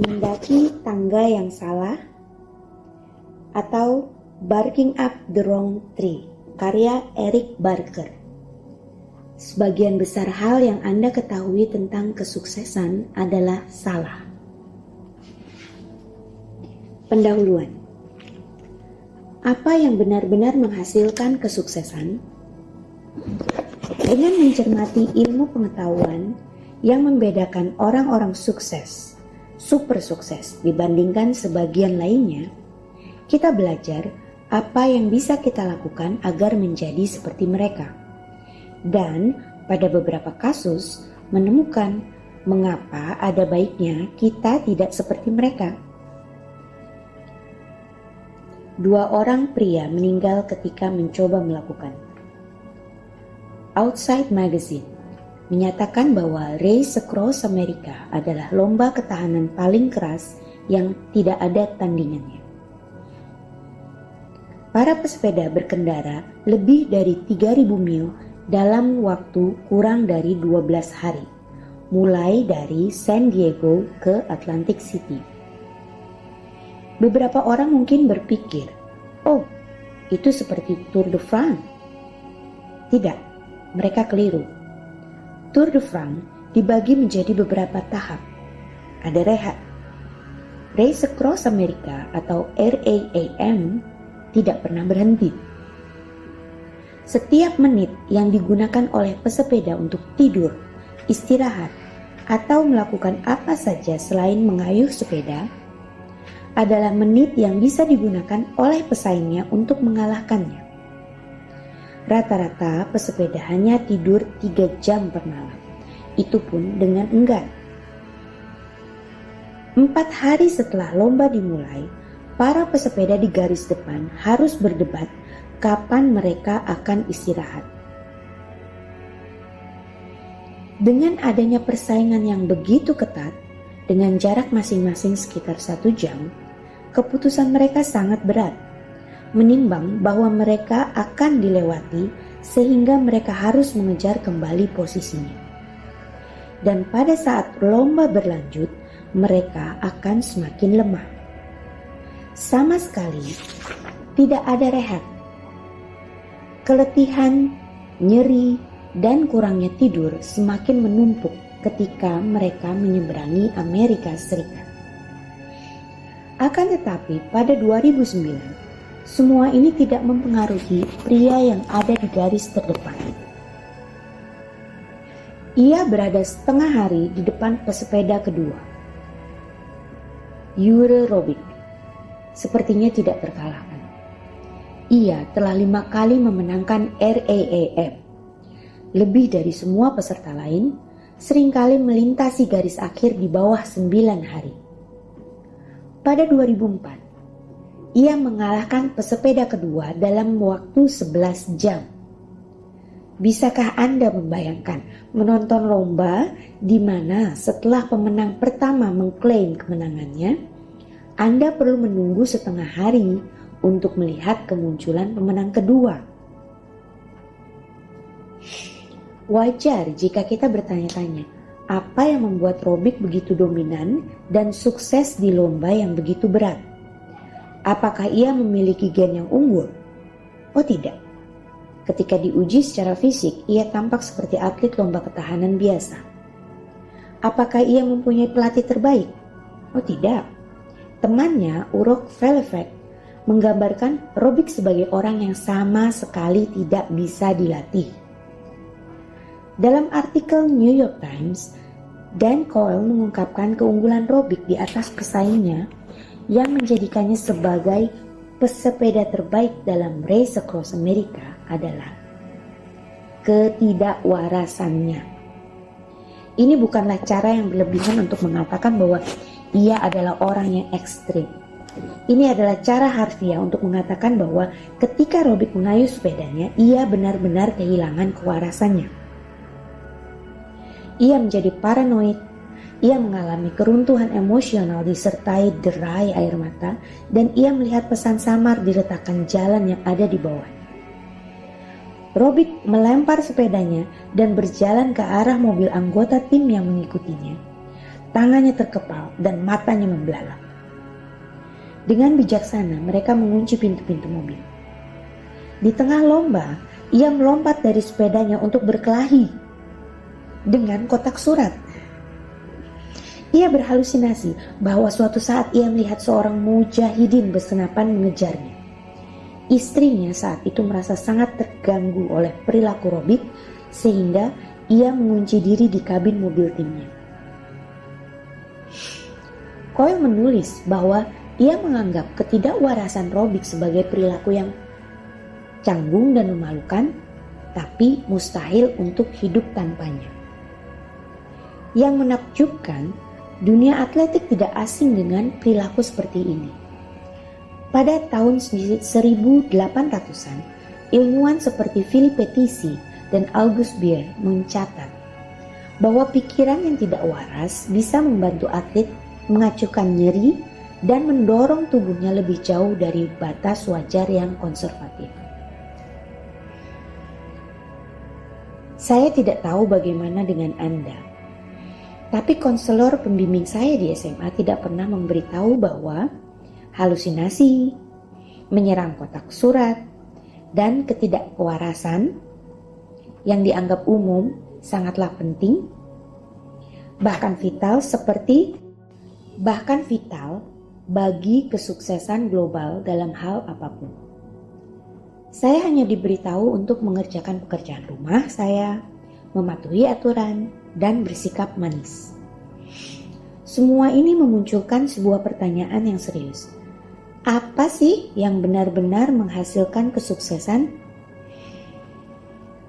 Mendaki tangga yang salah, atau Barking Up the Wrong Tree, karya Eric Barker. Sebagian besar hal yang Anda ketahui tentang kesuksesan adalah salah. Pendahuluan. Apa yang benar-benar menghasilkan kesuksesan? Dengan mencermati ilmu pengetahuan yang membedakan orang-orang sukses, super sukses dibandingkan sebagian lainnya, kita belajar apa yang bisa kita lakukan agar menjadi seperti mereka. Dan pada beberapa kasus menemukan mengapa ada baiknya kita tidak seperti mereka. 2 orang pria meninggal ketika mencoba melakukan. Outside Magazine menyatakan bahwa Race Across America adalah lomba ketahanan paling keras yang tidak ada tandingannya. Para pesepeda berkendara lebih dari 3.000 mil dalam waktu kurang dari 12 hari, mulai dari San Diego ke Atlantic City. Beberapa orang mungkin berpikir, oh, itu seperti Tour de France. Tidak, mereka keliru. Tour de France dibagi menjadi beberapa tahap. Ada rehat. Race Across America atau RAAM tidak pernah berhenti. Setiap menit yang digunakan oleh pesepeda untuk tidur, istirahat, atau melakukan apa saja selain mengayuh sepeda adalah menit yang bisa digunakan oleh pesaingnya untuk mengalahkannya. Rata-rata pesepeda hanya tidur 3 jam per malam, itu pun dengan enggan. 4 hari setelah lomba dimulai, para pesepeda di garis depan harus berdebat kapan mereka akan istirahat. Dengan adanya persaingan yang begitu ketat, dengan jarak masing-masing sekitar 1 jam, keputusan mereka sangat berat, menimbang bahwa mereka akan dilewati sehingga mereka harus mengejar kembali posisinya. Dan pada saat lomba berlanjut, mereka akan semakin lemah. Sama sekali tidak ada rehat. Keletihan, nyeri, dan kurangnya tidur semakin menumpuk ketika mereka menyeberangi Amerika Serikat. Akan tetapi pada 2009, semua ini tidak mempengaruhi pria yang ada di garis terdepan. Ia berada setengah hari di depan pesepeda kedua, Jure Robic. Sepertinya tidak terkalahkan. Ia telah 5 kali memenangkan RAAM. Lebih dari semua peserta lain, seringkali melintasi garis akhir di bawah 9 hari. Pada 2004, ia mengalahkan pesepeda kedua dalam waktu 11 jam. Bisakah Anda membayangkan menonton lomba di mana setelah pemenang pertama mengklaim kemenangannya, Anda perlu menunggu setengah hari untuk melihat kemunculan pemenang kedua? Wajar jika kita bertanya-tanya, apa yang membuat Robic begitu dominan dan sukses di lomba yang begitu berat? Apakah ia memiliki gen yang unggul? Oh tidak. Ketika diuji secara fisik, ia tampak seperti atlet lomba ketahanan biasa. Apakah ia mempunyai pelatih terbaik? Oh tidak. Temannya, Urok Velefek, menggambarkan Robic sebagai orang yang sama sekali tidak bisa dilatih. Dalam artikel New York Times, Dan Cole mengungkapkan keunggulan Robic di atas pesaingnya yang menjadikannya sebagai pesepeda terbaik dalam Race Across America adalah ketidakwarasannya. Ini bukanlah cara yang berlebihan untuk mengatakan bahwa ia adalah orang yang ekstrim. Ini adalah cara harfiah untuk mengatakan bahwa ketika Robic mengayuh sepedanya, ia benar-benar kehilangan kewarasannya. Ia menjadi paranoid, ia mengalami keruntuhan emosional disertai derai air mata, dan ia melihat pesan samar di retakan jalan yang ada di bawah. Robic melempar sepedanya dan berjalan ke arah mobil anggota tim yang mengikutinya. tangannya terkepal, dan matanya membelalak. Dengan bijaksana mereka mengunci pintu-pintu mobil. Di tengah lomba, ia melompat dari sepedanya untuk berkelahi dengan kotak surat. Ia berhalusinasi bahwa suatu saat ia melihat seorang mujahidin bersenapan mengejarnya. Istrinya saat itu merasa sangat terganggu oleh perilaku Robic sehingga ia mengunci diri di kabin mobil timnya. Coyle menulis bahwa ia menganggap ketidakwarasan Robic sebagai perilaku yang canggung dan memalukan, tapi mustahil untuk hidup tanpanya. Yang menakjubkan, dunia atletik tidak asing dengan perilaku seperti ini. Pada tahun 1800-an, ilmuwan seperti Philippe Petit dan Auguste Bier mencatat bahwa pikiran yang tidak waras bisa membantu atlet mengacuhkan nyeri dan mendorong tubuhnya lebih jauh dari batas wajar yang konservatif. Saya tidak tahu bagaimana dengan Anda. Tapi konselor pembimbing saya di SMA tidak pernah memberitahu bahwa halusinasi, menyerang kotak surat, dan ketidakwarasan yang dianggap umum sangatlah penting, bahkan vital bagi kesuksesan global dalam hal apapun. Saya hanya diberitahu untuk mengerjakan pekerjaan rumah saya, mematuhi aturan, dan bersikap manis. Semua ini memunculkan sebuah pertanyaan yang serius. Apa sih yang benar-benar menghasilkan kesuksesan?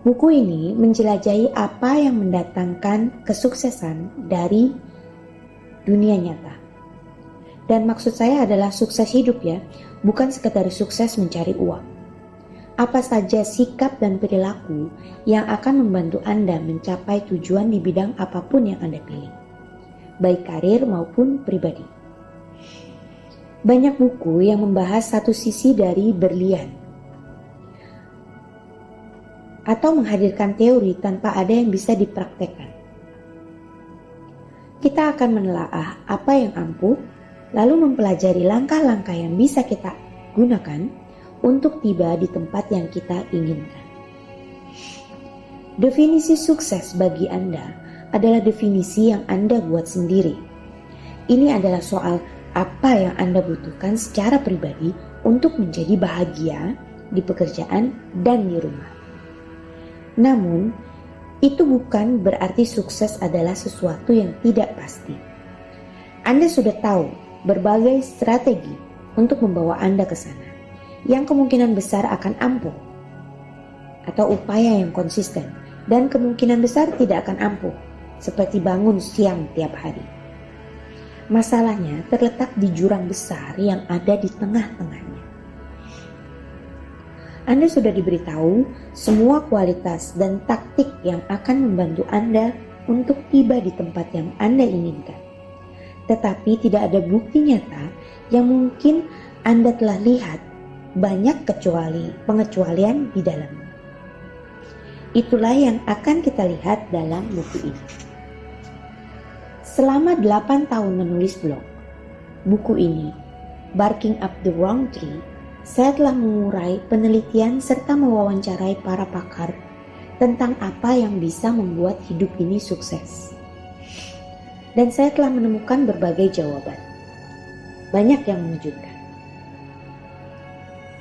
Buku ini menjelajahi apa yang mendatangkan kesuksesan dari dunia nyata. Dan maksud saya adalah sukses hidup ya, bukan sekedar sukses mencari uang. Apa saja sikap dan perilaku yang akan membantu Anda mencapai tujuan di bidang apapun yang Anda pilih, baik karir maupun pribadi. Banyak buku yang membahas satu sisi dari berlian, atau menghadirkan teori tanpa ada yang bisa dipraktekkan. Kita akan menelaah apa yang ampuh, lalu mempelajari langkah-langkah yang bisa kita gunakan untuk tiba di tempat yang kita inginkan. Definisi sukses bagi Anda adalah definisi yang Anda buat sendiri. Ini adalah soal apa yang Anda butuhkan secara pribadi untuk menjadi bahagia di pekerjaan dan di rumah. Namun, itu bukan berarti sukses adalah sesuatu yang tidak pasti. Anda sudah tahu berbagai strategi untuk membawa Anda ke sana, yang kemungkinan besar akan ampuh, atau upaya yang konsisten, dan kemungkinan besar tidak akan ampuh, seperti bangun siang tiap hari. Masalahnya terletak di jurang besar yang ada di tengah-tengahnya. Anda sudah diberitahu semua kualitas dan taktik yang akan membantu Anda untuk tiba di tempat yang Anda inginkan. Tetapi tidak ada bukti nyata yang mungkin Anda telah lihat banyak pengecualian di dalamnya. Itulah yang akan kita lihat dalam buku ini. Selama 8 tahun menulis blog, buku ini, Barking Up the Wrong Tree, saya telah mengurai penelitian serta mewawancarai para pakar tentang apa yang bisa membuat hidup ini sukses. Dan saya telah menemukan berbagai jawaban. Banyak yang mengejutkan.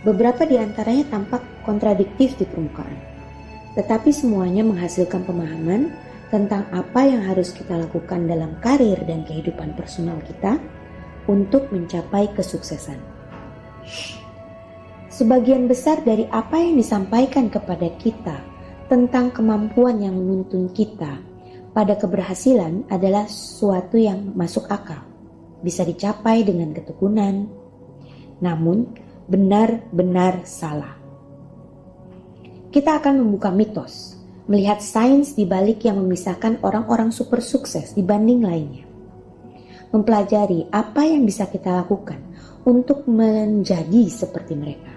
Beberapa di antaranya tampak kontradiktif di permukaan, tetapi semuanya menghasilkan pemahaman tentang apa yang harus kita lakukan dalam karir dan kehidupan personal kita untuk mencapai kesuksesan. Sebagian besar dari apa yang disampaikan kepada kita tentang kemampuan yang menuntun kita pada keberhasilan adalah sesuatu yang masuk akal, bisa dicapai dengan ketekunan, namun benar-benar salah. Kita akan membuka mitos, melihat sains di balik yang memisahkan orang-orang super sukses dibanding lainnya. Mempelajari apa yang bisa kita lakukan untuk menjadi seperti mereka.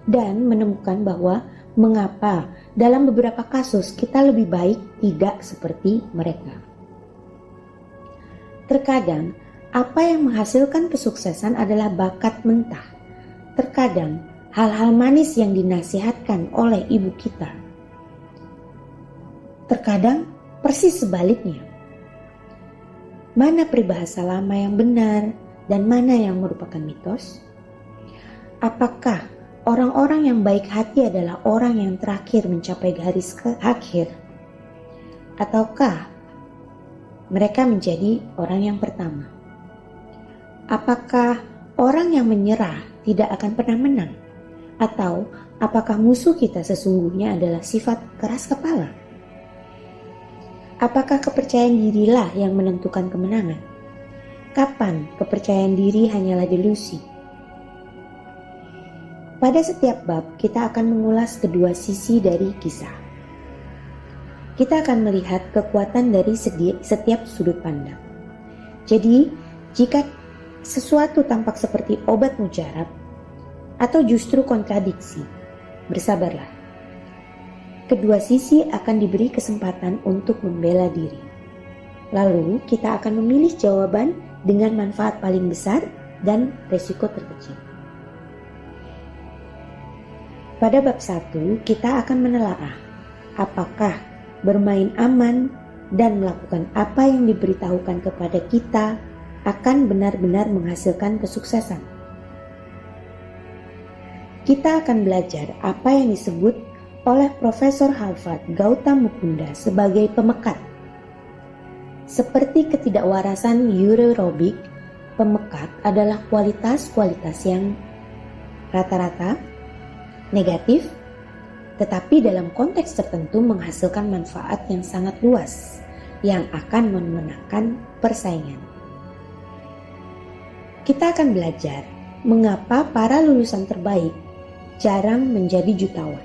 Dan menemukan bahwa mengapa dalam beberapa kasus kita lebih baik tidak seperti mereka. Terkadang, apa yang menghasilkan kesuksesan adalah bakat mentah. Terkadang, hal-hal manis yang dinasihatkan oleh ibu kita. Terkadang, persis sebaliknya. Mana peribahasa lama yang benar dan mana yang merupakan mitos? Apakah orang-orang yang baik hati adalah orang yang terakhir mencapai garis akhir? Ataukah mereka menjadi orang yang pertama? Apakah orang yang menyerah tidak akan pernah menang? Atau apakah musuh kita sesungguhnya adalah sifat keras kepala? Apakah kepercayaan dirilah yang menentukan kemenangan? Kapan kepercayaan diri hanyalah delusi? Pada setiap bab, kita akan mengulas kedua sisi dari kisah. Kita akan melihat kekuatan dari setiap sudut pandang. Jadi, jika sesuatu tampak seperti obat mujarab atau justru kontradiksi, bersabarlah. Kedua sisi akan diberi kesempatan untuk membela diri. Lalu kita akan memilih jawaban dengan manfaat paling besar dan resiko terkecil. Pada bab 1, kita akan menelaah apakah bermain aman dan melakukan apa yang diberitahukan kepada kita akan benar-benar menghasilkan kesuksesan. Kita akan belajar apa yang disebut oleh Profesor Harvard Gautam Mukunda sebagai pemekat. Seperti ketidakwarasan aerobik, pemekat adalah kualitas-kualitas yang rata-rata negatif, tetapi dalam konteks tertentu menghasilkan manfaat yang sangat luas, yang akan memenangkan persaingan. Kita akan belajar mengapa para lulusan terbaik jarang menjadi jutawan.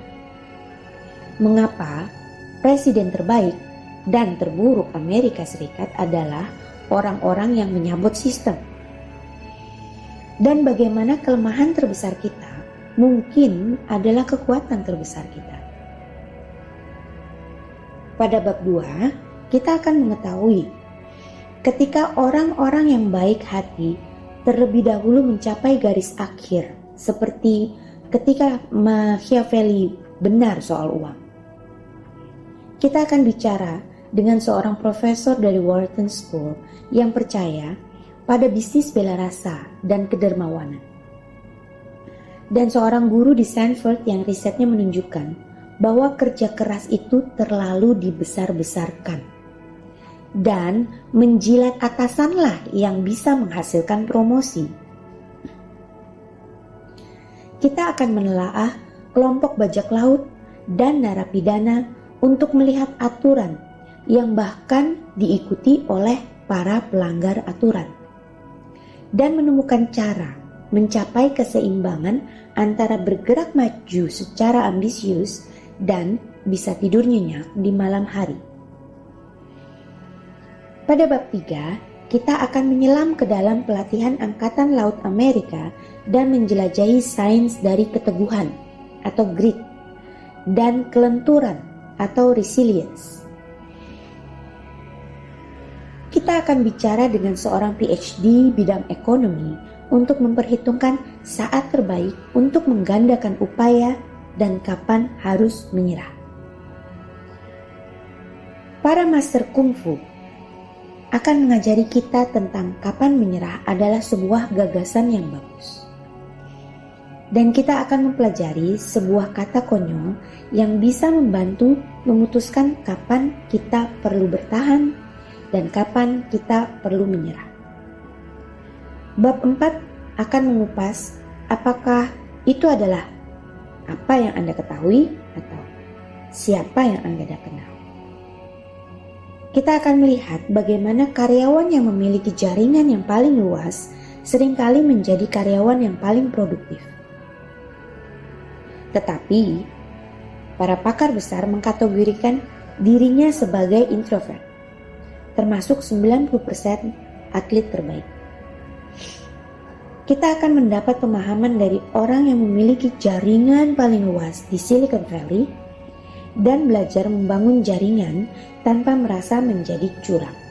Mengapa presiden terbaik dan terburuk Amerika Serikat adalah orang-orang yang menyambut sistem. Dan bagaimana kelemahan terbesar kita mungkin adalah kekuatan terbesar kita. Pada bab 2, kita akan mengetahui ketika orang-orang yang baik hati terlebih dahulu mencapai garis akhir, seperti ketika Machiavelli benar soal uang. Kita akan bicara dengan seorang profesor dari Wharton School yang percaya pada bisnis bela rasa dan kedermawanan. Dan seorang guru di Stanford yang risetnya menunjukkan bahwa kerja keras itu terlalu dibesar-besarkan. Dan menjilat atasanlah yang bisa menghasilkan promosi. Kita akan menelaah kelompok bajak laut dan narapidana untuk melihat aturan yang bahkan diikuti oleh para pelanggar aturan. Dan menemukan cara mencapai keseimbangan antara bergerak maju secara ambisius dan bisa tidur nyenyak di malam hari. Pada bab 3, kita akan menyelam ke dalam pelatihan Angkatan Laut Amerika dan menjelajahi sains dari keteguhan atau grit dan kelenturan atau resilience. Kita akan bicara dengan seorang PhD bidang ekonomi untuk memperhitungkan saat terbaik untuk menggandakan upaya dan kapan harus menyerah. Para master kungfu akan mengajari kita tentang kapan menyerah adalah sebuah gagasan yang bagus. Dan kita akan mempelajari sebuah kata konyol yang bisa membantu memutuskan kapan kita perlu bertahan dan kapan kita perlu menyerah. Bab 4 akan mengupas apakah itu adalah apa yang Anda ketahui atau siapa yang Anda kenal. Kita akan melihat bagaimana karyawan yang memiliki jaringan yang paling luas seringkali menjadi karyawan yang paling produktif. Tetapi, para pakar besar mengkategorikan dirinya sebagai introvert, termasuk 90% atlet terbaik. Kita akan mendapat pemahaman dari orang yang memiliki jaringan paling luas di Silicon Valley dan belajar membangun jaringan tanpa merasa menjadi curang.